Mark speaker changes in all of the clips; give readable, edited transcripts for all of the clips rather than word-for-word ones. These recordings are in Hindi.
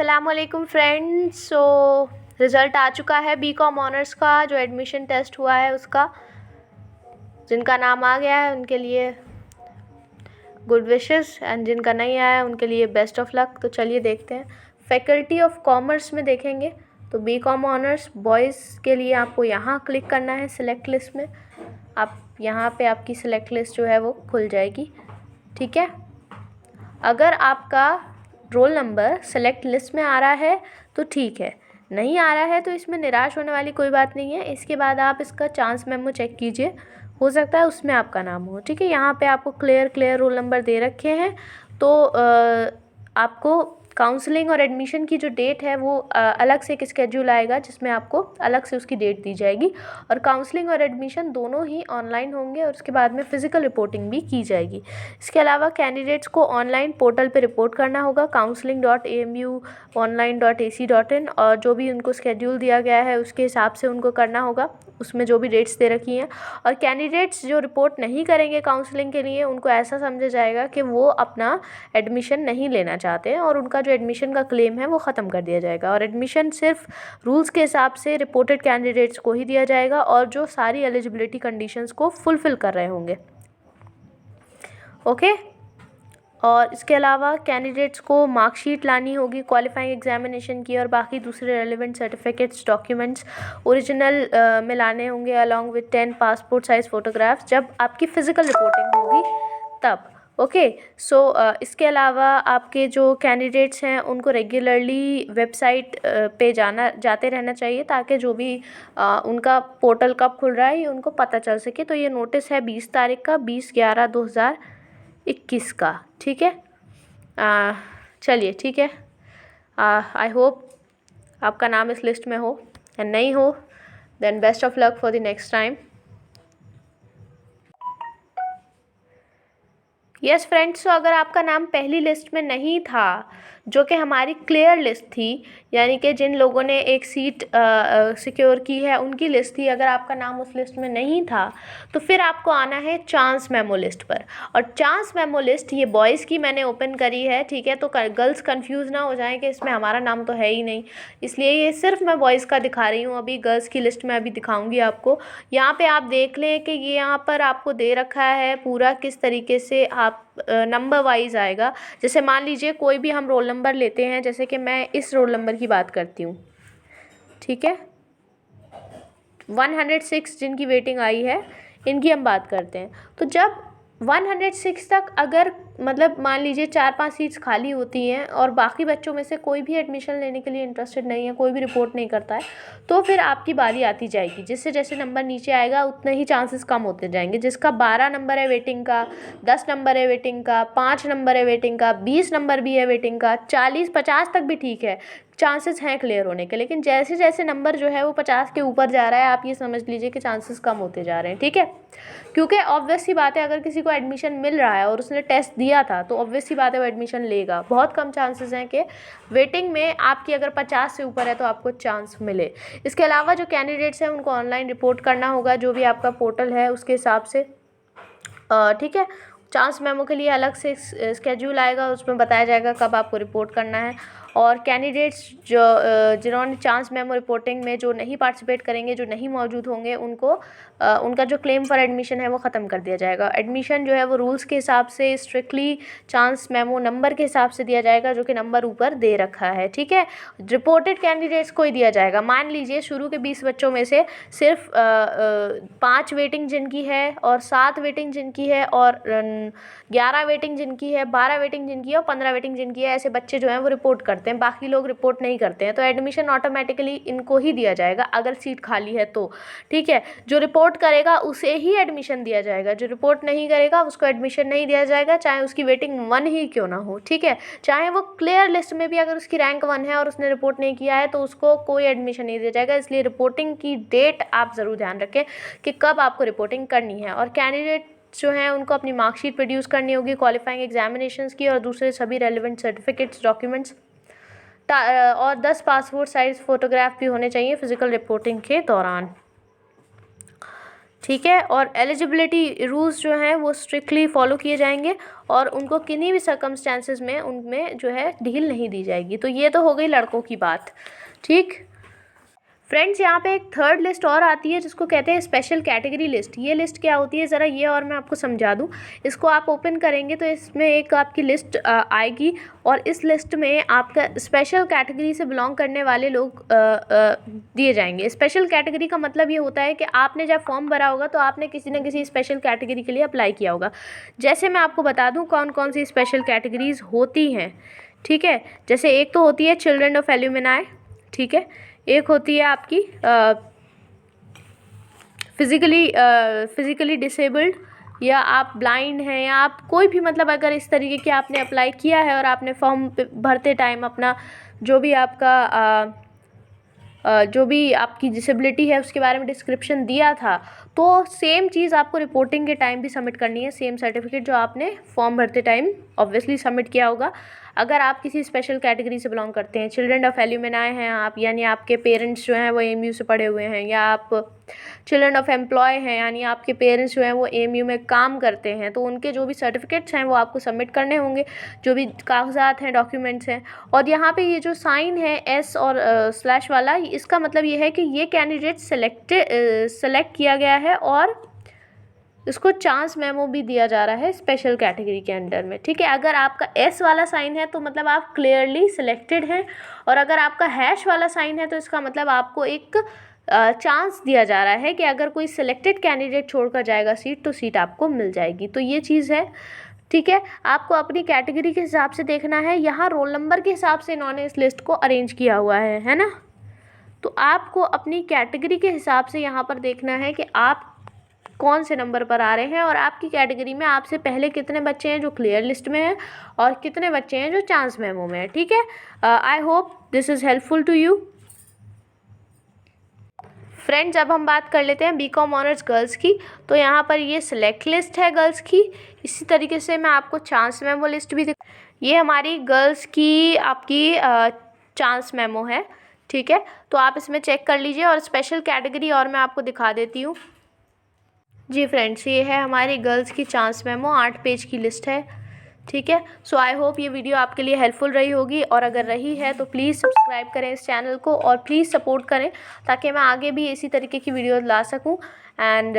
Speaker 1: अस्सलामुअलैकुम फ्रेंड्स। रिज़ल्ट आ चुका है बीकॉम ऑनर्स का, जो एडमिशन टेस्ट हुआ है उसका। जिनका नाम आ गया है उनके लिए गुड विशेस एंड जिनका नहीं आया है उनके लिए बेस्ट ऑफ लक। तो चलिए देखते हैं। फैकल्टी ऑफ कॉमर्स में देखेंगे तो बीकॉम ऑनर्स बॉयज़ के लिए आपको यहाँ क्लिक करना है सिलेक्ट लिस्ट में। आप यहाँ पे आपकी सिलेक्ट लिस्ट जो है वो खुल जाएगी। ठीक है, अगर आपका रोल नंबर सेलेक्ट लिस्ट में आ रहा है तो ठीक है, नहीं आ रहा है तो इसमें निराश होने वाली कोई बात नहीं है। इसके बाद आप इसका चांस मेमो चेक कीजिए, हो सकता है उसमें आपका नाम हो। ठीक है, यहाँ पे आपको क्लियर रोल नंबर दे रखे हैं। तो आपको काउंसलिंग और एडमिशन की जो डेट है वो अलग से एक स्केड्यूल आएगा जिसमें आपको अलग से उसकी डेट दी जाएगी। और काउंसलिंग और एडमिशन दोनों ही ऑनलाइन होंगे और उसके बाद में फ़िज़िकल रिपोर्टिंग भी की जाएगी। इसके अलावा कैंडिडेट्स को ऑनलाइन पोर्टल पे रिपोर्ट करना होगा counseling.amu.online.ac.in, और जो भी उनको स्केड्यूल दिया गया है उसके हिसाब से उनको करना होगा, उसमें जो भी डेट्स दे रखी हैं। और कैंडिडेट्स जो रिपोर्ट नहीं करेंगे काउंसलिंग के लिए, उनको ऐसा समझा जाएगा कि वो अपना एडमिशन नहीं लेना चाहते हैं और उनका जो एडमिशन का क्लेम है वो ख़त्म कर दिया जाएगा। और एडमिशन सिर्फ रूल्स के हिसाब से रिपोर्टेड कैंडिडेट्स को ही दिया जाएगा और जो सारी एलिजिबिलिटी कंडीशंस को फुलफ़िल कर रहे होंगे। ओके, और इसके अलावा कैंडिडेट्स को मार्कशीट लानी होगी क्वालिफाइंग एग्जामिनेशन की, और बाकी दूसरे रेलिवेंट सर्टिफिकेट्स डॉक्यूमेंट्स ओरिजिनल में लाने होंगे along with 10 passport size photographs जब आपकी फ़िज़िकल रिपोर्टिंग होगी तब। ओके, सो इसके अलावा आपके जो कैंडिडेट्स हैं उनको रेगुलरली वेबसाइट पे जाते रहना चाहिए ताकि जो भी उनका पोर्टल कब खुल रहा है ये उनको पता चल सके। तो ये नोटिस है 20 तारीख का, 20/11/2021 का। ठीक है, चलिए ठीक है। आई होप आपका नाम इस लिस्ट में हो, एंड नहीं हो then best of luck for the next time. Yes friends, तो अगर आपका नाम पहली लिस्ट में नहीं था जो कि हमारी क्लियर लिस्ट थी, यानी कि जिन लोगों ने एक सीट सिक्योर की है उनकी लिस्ट थी, अगर आपका नाम उस लिस्ट में नहीं था तो फिर आपको आना है चांस मेमो लिस्ट पर। और चांस मेमो लिस्ट ये बॉयज़ की मैंने ओपन करी है। ठीक है, तो गर्ल्स कंफ्यूज ना हो जाएं कि इसमें हमारा नाम तो है ही नहीं, इसलिए ये सिर्फ मैं बॉयज़ का दिखा रही हूँ। अभी गर्ल्स की लिस्ट में अभी दिखाऊँगी आपको। यहाँ पर आप देख लें कि ये यहाँ पर आपको दे रखा है पूरा किस तरीके से आप नंबर वाइज आएगा। जैसे मान लीजिए कोई भी हम रोल नंबर लेते हैं, जैसे कि मैं इस रोल नंबर की बात करती हूँ। ठीक है, 106 जिनकी वेटिंग आई है इनकी हम बात करते हैं। तो जब 106 तक अगर मतलब मान लीजिए 4-5 सीट्स खाली होती हैं और बाकी बच्चों में से कोई भी एडमिशन लेने के लिए इंटरेस्टेड नहीं है, कोई भी रिपोर्ट नहीं करता है, तो फिर आपकी बारी आती जाएगी। जिससे जैसे नंबर नीचे आएगा उतने ही चांसेस कम होते जाएंगे। जिसका 12 नंबर है वेटिंग का, 10 नंबर है वेटिंग का, 5 नंबर है वेटिंग का, 20 नंबर भी है वेटिंग का, 40-50 तक भी ठीक है, चांसेस हैं क्लियर होने के। लेकिन जैसे जैसे नंबर जो है वो 50 के ऊपर जा रहा है, आप ये समझ लीजिए कि चांसेस कम होते जा रहे हैं। ठीक है, क्योंकि ऑब्वियस सी बात है अगर किसी को एडमिशन मिल रहा है और उसने टेस्ट दिया था तो ऑब्वियस सी बात है वो एडमिशन लेगा। बहुत कम चांसेस हैं कि वेटिंग में आपकी अगर 50 से ऊपर है तो आपको चांस मिले। इसके अलावा जो कैंडिडेट्स हैं उनको ऑनलाइन रिपोर्ट करना होगा जो भी आपका पोर्टल है उसके हिसाब से। ठीक है, चांस मेमो के लिए अलग से स्केड्यूल आएगा, उसमें बताया जाएगा कब आपको रिपोर्ट करना है। और कैंडिडेट्स जो जिन्होंने चांस मेमो रिपोर्टिंग में जो नहीं पार्टिसिपेट करेंगे, जो नहीं मौजूद होंगे, उनको उनका जो क्लेम फॉर एडमिशन है वो ख़त्म कर दिया जाएगा। एडमिशन जो है वो रूल्स के हिसाब से स्ट्रिक्टली चांस मेमो नंबर के हिसाब से दिया जाएगा जो कि नंबर ऊपर दे रखा है। ठीक है, रिपोर्टेड कैंडिडेट्स को ही दिया जाएगा। मान लीजिए शुरू के 20 बच्चों में से सिर्फ 5 वेटिंग जिनकी है और 7 वेटिंग जिनकी है और 11 वेटिंग जिनकी है, 12 वेटिंग जिनकी है और 15 वेटिंग जिनकी है, ऐसे बच्चे जो हैं वो रिपोर्ट करते हैं, बाकी लोग रिपोर्ट नहीं करते हैं, तो एडमिशन ऑटोमेटिकली इनको ही दिया जाएगा अगर सीट खाली है तो। ठीक है, जो रिपोर्ट करेगा उसे ही एडमिशन दिया जाएगा, जो रिपोर्ट नहीं करेगा उसको एडमिशन नहीं दिया जाएगा, चाहे उसकी वेटिंग 1 ही क्यों ना हो। ठीक है, चाहे वो क्लियर लिस्ट में भी अगर उसकी रैंक 1 है और उसने रिपोर्ट नहीं किया है तो उसको कोई एडमिशन नहीं दिया जाएगा। इसलिए रिपोर्टिंग की डेट आप ज़रूर ध्यान रखें कि कब आपको रिपोर्टिंग करनी है। और कैंडिडेट जो हैं उनको अपनी मार्कशीट प्रोड्यूस करनी होगी क्वालिफाइंग एग्जामिनेशंस की और दूसरे सभी रेलिवेंट सर्टिफिकेट्स डॉक्यूमेंट्स, और 10 पासपोर्ट साइज़ फ़ोटोग्राफ भी होने चाहिए फ़िज़िकल रिपोर्टिंग के दौरान। ठीक है। और एलिजिबिलिटी रूल्स जो हैं वो स्ट्रिक्टली फॉलो किए जाएंगे और उनको किन्हीं भी सर्कमस्टेंसेस में उनमें जो है ढील नहीं दी जाएगी। तो ये तो हो गई लड़कों की बात। ठीक फ्रेंड्स, यहाँ पे एक थर्ड लिस्ट और आती है जिसको कहते हैं स्पेशल कैटेगरी लिस्ट। ये लिस्ट क्या होती है ज़रा ये और मैं आपको समझा दूँ। इसको आप ओपन करेंगे तो इसमें एक आपकी लिस्ट आएगी और इस लिस्ट में आपका स्पेशल कैटेगरी से बिलोंग करने वाले लोग दिए जाएंगे। स्पेशल कैटेगरी का मतलब ये होता है कि आपने जब फॉर्म भरा होगा तो आपने किसी न किसी स्पेशल कैटेगरी के लिए अप्लाई किया होगा। जैसे मैं आपको बता दूँ कौन कौन सी स्पेशल कैटेगरीज होती हैं। ठीक है, जैसे एक तो होती है चिल्ड्रन ऑफ एल्यूमिनाई। ठीक है, एक होती है आपकी फिज़िकली डिसेबल्ड, या आप ब्लाइंड हैं, या आप कोई भी मतलब अगर इस तरीके की आपने अप्लाई किया है और आपने फॉर्म भरते टाइम अपना जो भी आपकी डिसेबिलिटी है उसके बारे में डिस्क्रिप्शन दिया था, तो सेम चीज़ आपको रिपोर्टिंग के टाइम भी सबमिट करनी है। सेम सर्टिफिकेट जो आपने फॉर्म भरते टाइम ऑब्वियसली सबमिट किया होगा। अगर आप किसी स्पेशल कैटेगरी से बिलोंग करते हैं, चिल्ड्रन ऑफ एल्यूमिनाई हैं आप, यानी आपके पेरेंट्स जो हैं वो एएमयू से पढ़े हुए हैं, या आप चिल्ड्रन ऑफ एम्प्लॉय हैं यानी आपके पेरेंट्स जो हैं वो एएमयू में काम करते हैं, तो उनके जो भी सर्टिफिकेट्स हैं वो आपको सबमिट करने होंगे, जो भी कागजात हैं, डॉक्यूमेंट्स हैं। और यहाँ पे ये जो साइन है एस और स्लैश वाला, इसका मतलब ये है कि ये कैंडिडेट सेलेक्ट किया गया है और इसको चांस मेमो भी दिया जा रहा है स्पेशल कैटेगरी के अंडर में। ठीक है, अगर आपका एस वाला साइन है तो मतलब आप क्लियरली सिलेक्टेड हैं, और अगर आपका हैश वाला साइन है तो इसका मतलब आपको एक चांस दिया जा रहा है कि अगर कोई सिलेक्टेड कैंडिडेट छोड़कर जाएगा सीट तो सीट आपको मिल जाएगी। तो ये चीज़ है। ठीक है, आपको अपनी कैटेगरी के हिसाब से देखना है। यहाँ रोल नंबर के हिसाब से इन्होंने इस लिस्ट को अरेंज किया हुआ है ना। तो आपको अपनी कैटेगरी के हिसाब से यहाँ पर देखना है कि आप कौन से नंबर पर आ रहे हैं और आपकी कैटेगरी में आपसे पहले कितने बच्चे हैं जो क्लियर लिस्ट में हैं और कितने बच्चे हैं जो चांस मेमो में है। ठीक है, I hope this is helpful to you friends. अब हम बात कर लेते हैं बीकॉम ऑनर्स गर्ल्स की। तो यहाँ पर ये सिलेक्ट लिस्ट है गर्ल्स की। इसी तरीके से मैं आपको चांस मेमो लिस्ट भी ये हमारी गर्ल्स की आपकी चांस मेमो है। ठीक है, तो आप इसमें चेक कर लीजिए। और स्पेशल कैटेगरी और मैं आपको दिखा देती हूँ। जी फ्रेंड्स, ये है हमारी गर्ल्स की चांस मेमो, 8 पेज की लिस्ट है। ठीक है, सो आई होप ये वीडियो आपके लिए हेल्पफुल रही होगी, और अगर रही है तो प्लीज़ सब्सक्राइब करें इस चैनल को और प्लीज़ सपोर्ट करें ताकि मैं आगे भी इसी तरीके की वीडियो ला सकूं। एंड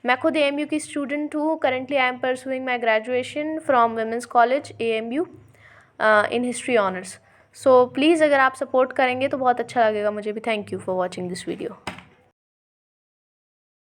Speaker 1: मैं खुद AMU की स्टूडेंट हूँ। Currently I am pursuing my graduation from women's college AMU in history honours. So please अगर आप सपोर्ट करेंगे तो बहुत अच्छा लगेगा मुझे भी। Thank you for watching this video.